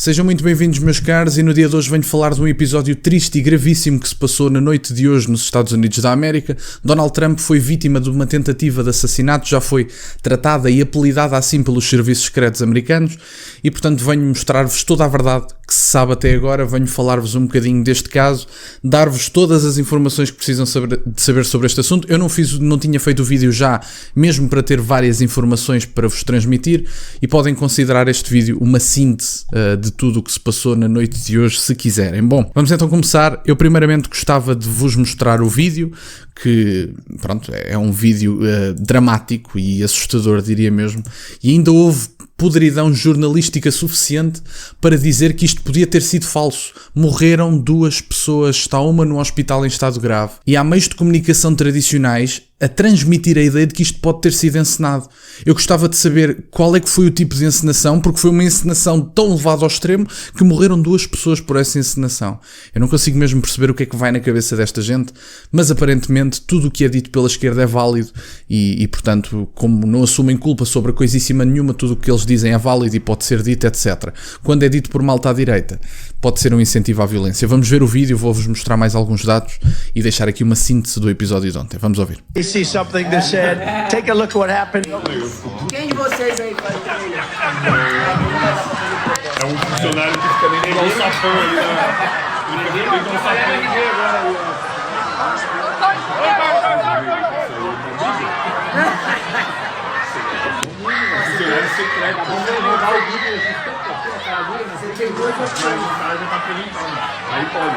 Sejam muito bem-vindos, meus caros, e no dia de hoje venho falar de um episódio triste e gravíssimo que se passou na noite de hoje nos Estados Unidos da América. Donald Trump foi vítima de uma tentativa de assassinato, já foi tratada e apelidada assim pelos serviços secretos americanos e, portanto, venho mostrar-vos toda a verdade que se sabe até agora, venho falar-vos um bocadinho deste caso, dar-vos todas as informações que precisam de saber sobre este assunto. Eu não tinha feito o vídeo já, mesmo para ter várias informações para vos transmitir, e podem considerar este vídeo uma síntese de tudo o que se passou na noite de hoje, se quiserem. Bom, vamos então começar. Eu primeiramente gostava de vos mostrar o vídeo, que, pronto, é um vídeo dramático e assustador, diria mesmo, e ainda houve podridão jornalística suficiente para dizer que isto podia ter sido falso. Morreram 2 pessoas, está uma no hospital em estado grave, e há meios de comunicação tradicionais a transmitir a ideia de que isto pode ter sido encenado. Eu gostava de saber qual é que foi o tipo de encenação, porque foi uma encenação tão levada ao extremo que morreram 2 pessoas por essa encenação. Eu não consigo mesmo perceber o que é que vai na cabeça desta gente, mas aparentemente tudo o que é dito pela esquerda é válido e portanto, como não assumem culpa sobre coisíssima nenhuma, tudo o que eles dizem é válido e pode ser dito, etc. Quando é dito por malta à direita, pode ser um incentivo à violência. Vamos ver o vídeo, vou-vos mostrar mais alguns dados e deixar aqui uma síntese do episódio de ontem. Vamos ouvir. See something that said, take a look at what happened. Quem de vocês aí faz ele? É um funcionário que fica meio igual o sapão ali, né? Ele fica igual o sapão. O funcionário secreto.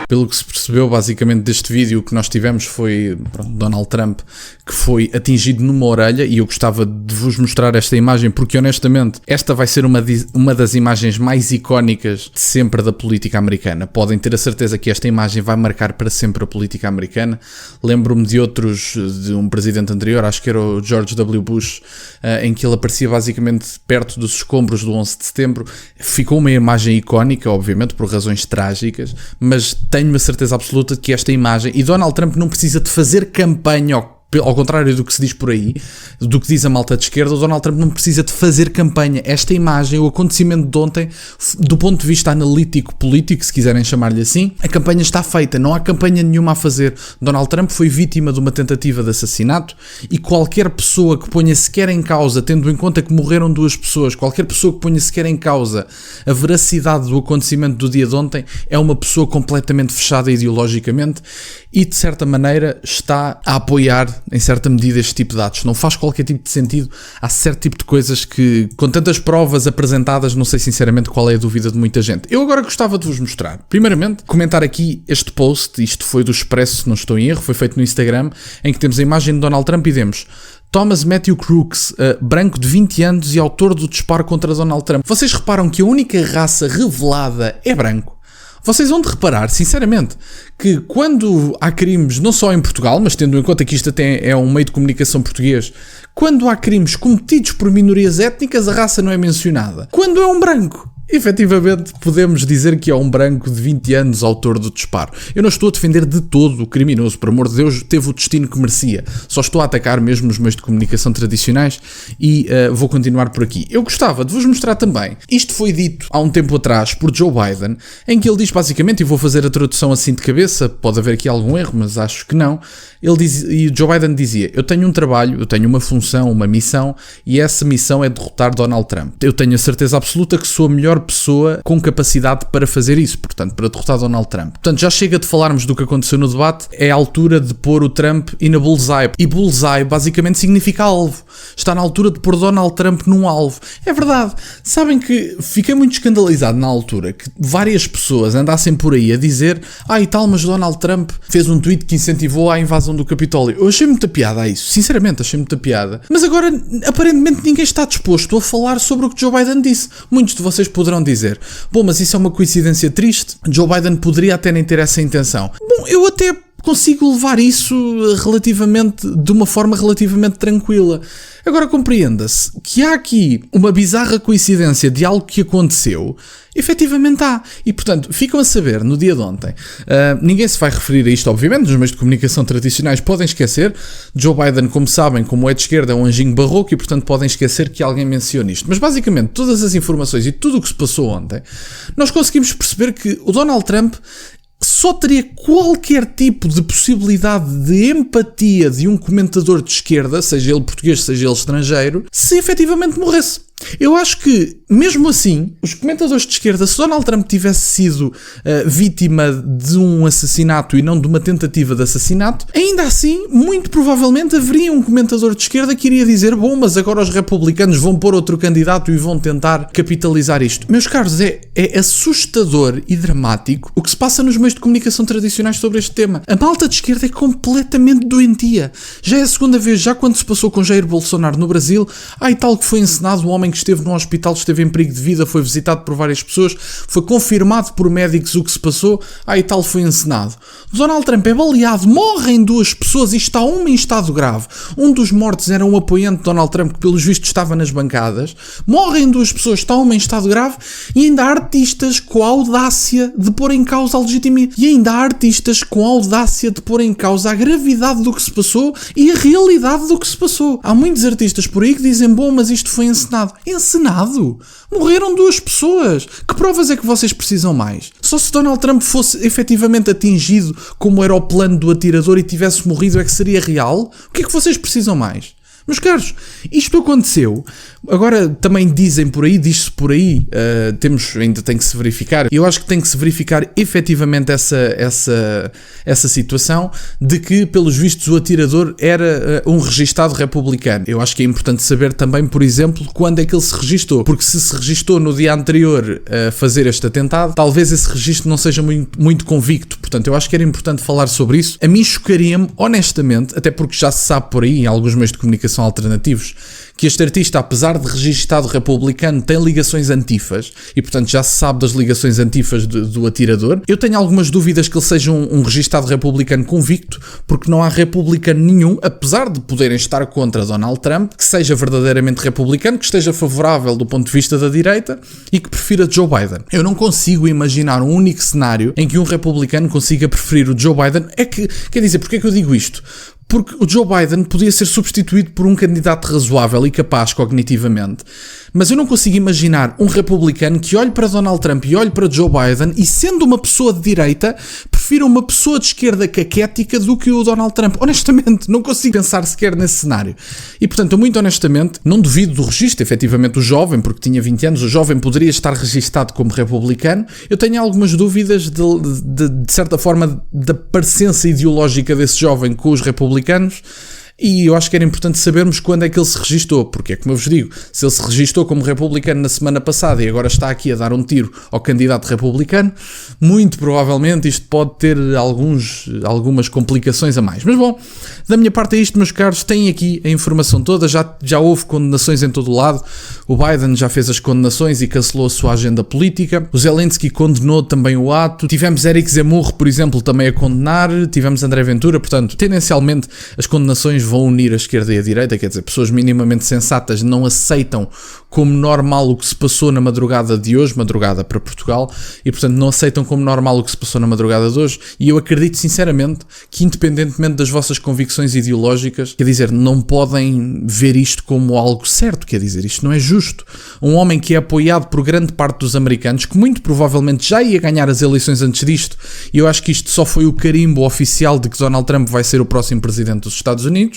Pelo que se percebeu basicamente deste vídeo, o que nós tivemos foi Donald Trump, que foi atingido numa orelha, e eu gostava de vos mostrar esta imagem porque honestamente esta vai ser uma das imagens mais icónicas de sempre da política americana. Podem ter a certeza que esta imagem vai marcar para sempre a política americana. Lembro-me de outros, de um presidente anterior, acho que era o George W. Bush, em que ele aparecia basicamente perto dos escombros do 11 de setembro. Ficou uma imagem icónica, obviamente, por razões trágicas, mas tenho a certeza absoluta de que esta imagem, e Donald Trump não precisa de fazer campanha, ao contrário do que se diz por aí, do que diz a malta de esquerda, o Donald Trump não precisa de fazer campanha. Esta imagem, o acontecimento de ontem, do ponto de vista analítico, político, se quiserem chamar-lhe assim, a campanha está feita, não há campanha nenhuma a fazer. Donald Trump foi vítima de uma tentativa de assassinato e qualquer pessoa que ponha sequer em causa, tendo em conta que morreram 2 pessoas, qualquer pessoa que ponha sequer em causa a veracidade do acontecimento do dia de ontem, é uma pessoa completamente fechada ideologicamente e, de certa maneira, está a apoiar em certa medida este tipo de atos. Não faz qualquer tipo de sentido. Há certo tipo de coisas que, com tantas provas apresentadas, não sei sinceramente qual é a dúvida de muita gente. Eu agora gostava de vos mostrar. Primeiramente, comentar aqui este post, isto foi do Expresso, se não estou em erro, foi feito no Instagram, em que temos a imagem de Donald Trump e temos Thomas Matthew Crooks, branco de 20 anos e autor do disparo contra Donald Trump. Vocês reparam que a única raça revelada é branco? Vocês vão de reparar, sinceramente, que quando há crimes, não só em Portugal, mas tendo em conta que isto até é um meio de comunicação português, quando há crimes cometidos por minorias étnicas, a raça não é mencionada. Quando é um branco, efetivamente podemos dizer que é um branco de 20 anos autor do disparo. Eu não estou a defender de todo o criminoso, por amor de Deus, teve o destino que merecia. Só estou a atacar mesmo os meios de comunicação tradicionais e vou continuar por aqui. Eu gostava de vos mostrar também, isto foi dito há um tempo atrás por Joe Biden, em que ele diz basicamente, e vou fazer a tradução assim de cabeça, pode haver aqui algum erro, mas acho que não. Ele diz, e Joe Biden dizia, eu tenho um trabalho, eu tenho uma função, uma missão, e essa missão é derrotar Donald Trump. Eu tenho a certeza absoluta que sou a melhor pessoa com capacidade para fazer isso, portanto, para derrotar Donald Trump. Portanto, já chega de falarmos do que aconteceu no debate, é a altura de pôr o Trump in a bullseye. E bullseye basicamente significa alvo. Está na altura de pôr Donald Trump num alvo. É verdade. Sabem que fiquei muito escandalizado na altura que várias pessoas andassem por aí a dizer e tal, mas Donald Trump fez um tweet que incentivou a invasão do Capitólio. Eu achei muita piada a isso. Sinceramente, achei muita piada. Mas agora, aparentemente, ninguém está disposto a falar sobre o que Joe Biden disse. Muitos de vocês poderão dizer, bom, mas isso é uma coincidência triste. Joe Biden poderia até nem ter essa intenção. Bom, eu até consigo levar isso de uma forma relativamente tranquila. Agora compreenda-se que há aqui uma bizarra coincidência de algo que aconteceu, efetivamente há. E portanto, ficam a saber no dia de ontem. Ninguém se vai referir a isto, obviamente, nos meios de comunicação tradicionais podem esquecer. Joe Biden, como sabem, como é de esquerda, é um anjinho barroco e portanto podem esquecer que alguém mencione isto. Mas basicamente, todas as informações e tudo o que se passou ontem, nós conseguimos perceber que o Donald Trump só teria qualquer tipo de possibilidade de empatia de um comentador de esquerda, seja ele português, seja ele estrangeiro, se efetivamente morresse. Eu acho que, mesmo assim, os comentadores de esquerda, se Donald Trump tivesse sido vítima de um assassinato e não de uma tentativa de assassinato, ainda assim, muito provavelmente haveria um comentador de esquerda que iria dizer, bom, mas agora os republicanos vão pôr outro candidato e vão tentar capitalizar isto. Meus caros, é assustador e dramático o que se passa nos meios de comunicação tradicionais sobre este tema. A malta de esquerda é completamente doentia. Já é a segunda vez, já quando se passou com Jair Bolsonaro no Brasil, e tal que foi encenado o homem que esteve no hospital, esteve em perigo de vida, foi visitado por várias pessoas, foi confirmado por médicos o que se passou, e tal foi encenado. Donald Trump é baleado, morrem 2 pessoas e está uma em estado grave. Um dos mortos era um apoiante de Donald Trump que pelos vistos estava nas bancadas. Morrem 2 pessoas, está uma em estado grave e ainda há artistas com a audácia de pôr em causa a legitimidade. E ainda há artistas com a audácia de pôr em causa a gravidade do que se passou e a realidade do que se passou. Há muitos artistas por aí que dizem, bom, mas isto foi encenado. Encenado? Morreram 2 pessoas. Que provas é que vocês precisam mais? Só se Donald Trump fosse efetivamente atingido como era o plano do atirador e tivesse morrido é que seria real? O que é que vocês precisam mais? Meus caros, isto aconteceu. Agora também dizem por aí, diz-se por aí, ainda tem que se verificar. Eu acho que tem que se verificar efetivamente essa situação de que, pelos vistos, o atirador era um registado republicano. Eu acho que é importante saber também, por exemplo, quando é que ele se registou. Porque se registou no dia anterior a fazer este atentado, talvez esse registro não seja muito convicto. Portanto, eu acho que era importante falar sobre isso. A mim chocaria-me, honestamente, até porque já se sabe por aí, em alguns meios de comunicação alternativos, que este artista, apesar de registado republicano, tem ligações antifas e, portanto, já se sabe das ligações antifas do atirador. Eu tenho algumas dúvidas que ele seja um registado republicano convicto, porque não há republicano nenhum, apesar de poderem estar contra Donald Trump, que seja verdadeiramente republicano, que esteja favorável do ponto de vista da direita e que prefira Joe Biden. Eu não consigo imaginar um único cenário em que um republicano consiga preferir o Joe Biden. Quer dizer, porque é que eu digo isto? Porque o Joe Biden podia ser substituído por um candidato razoável e capaz cognitivamente. Mas eu não consigo imaginar um republicano que olhe para Donald Trump e olhe para Joe Biden e, sendo uma pessoa de direita, prefira uma pessoa de esquerda caquética do que o Donald Trump. Honestamente, não consigo pensar sequer nesse cenário. E, portanto, eu muito honestamente não duvido do registro. Efetivamente, o jovem, porque tinha 20 anos, o jovem poderia estar registado como republicano. Eu tenho algumas dúvidas, de certa forma, da parecença ideológica desse jovem com os republicanos. E eu acho que era importante sabermos quando é que ele se registou, porque é como eu vos digo, se ele se registou como republicano na semana passada e agora está aqui a dar um tiro ao candidato republicano, muito provavelmente isto pode ter algumas complicações a mais. Mas bom, da minha parte é isto, meus caros, têm aqui a informação toda, já houve condenações em todo o lado, o Biden já fez as condenações e cancelou a sua agenda política, o Zelensky condenou também o ato, tivemos Eric Zemmour, por exemplo, também a condenar, tivemos André Ventura, portanto, tendencialmente as condenações vão unir a esquerda e a direita, quer dizer, pessoas minimamente sensatas não aceitam como normal o que se passou na madrugada de hoje, madrugada para Portugal, e portanto não aceitam como normal o que se passou na madrugada de hoje, e eu acredito sinceramente que, independentemente das vossas convicções ideológicas, quer dizer, não podem ver isto como algo certo, quer dizer, isto não é justo. Um homem que é apoiado por grande parte dos americanos, que muito provavelmente já ia ganhar as eleições antes disto, e eu acho que isto só foi o carimbo oficial de que Donald Trump vai ser o próximo presidente dos Estados Unidos,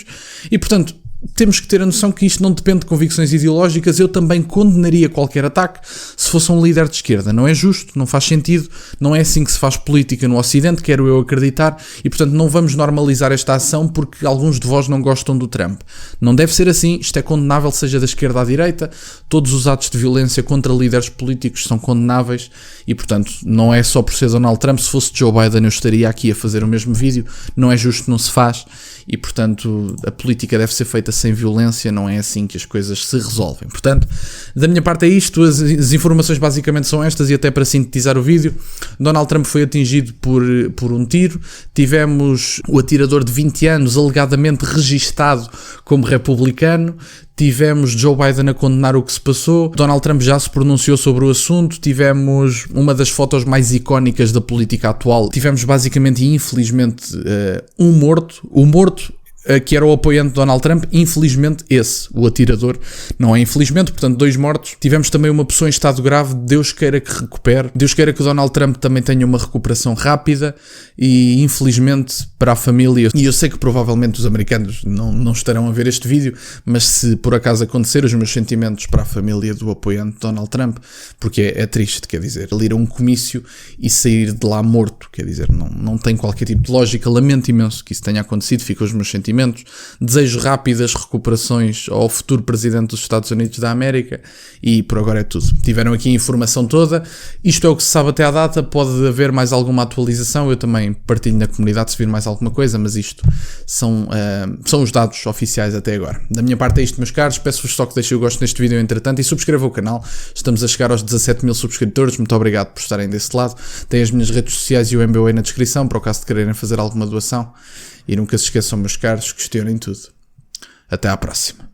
e portanto temos que ter a noção que isto não depende de convicções ideológicas. Eu também condenaria qualquer ataque se fosse um líder de esquerda. Não é justo, não faz sentido, não é assim que se faz política no Ocidente, quero eu acreditar, e portanto não vamos normalizar esta ação porque alguns de vós não gostam do Trump. Não deve ser assim, isto é condenável, seja da esquerda à direita, todos os atos de violência contra líderes políticos são condenáveis e portanto não é só por ser Donald Trump. Se fosse Joe Biden eu estaria aqui a fazer o mesmo vídeo, não é justo, não se faz, e portanto a política deve ser feita sem violência não é assim que as coisas se resolvem. Portanto, da minha parte é isto, as informações basicamente são estas, e até para sintetizar o vídeo, Donald Trump foi atingido por um tiro, tivemos o atirador de 20 anos alegadamente registado como republicano, tivemos Joe Biden a condenar o que se passou, Donald Trump já se pronunciou sobre o assunto, tivemos uma das fotos mais icónicas da política atual, tivemos basicamente e infelizmente um morto, o morto que era o apoiante de Donald Trump, infelizmente esse, o atirador, não é infelizmente, portanto 2 mortos. Tivemos também uma pessoa em estado grave, Deus queira que recupere, Deus queira que o Donald Trump também tenha uma recuperação rápida, e infelizmente para a família, e eu sei que provavelmente os americanos não estarão a ver este vídeo, mas se por acaso acontecer, os meus sentimentos para a família do apoiante de Donald Trump, porque é triste, quer dizer, ele ir a um comício e sair de lá morto, quer dizer, não tem qualquer tipo de lógica, lamento imenso que isso tenha acontecido, ficam os meus sentimentos. Desejo rápidas recuperações ao futuro presidente dos Estados Unidos da América, e por agora é tudo. Tiveram aqui a informação toda, isto é o que se sabe até à data, pode haver mais alguma atualização, eu também partilho na comunidade se vir mais alguma coisa, mas isto são os dados oficiais até agora. Da minha parte é isto, meus caros, peço-vos só que deixem o gosto neste vídeo entretanto e subscrevam o canal, estamos a chegar aos 17.000 subscritores, muito obrigado por estarem desse lado, tem as minhas redes sociais e o MBA na descrição, para o caso de quererem fazer alguma doação. E nunca se esqueçam, meus caros, questionem tudo. Até à próxima.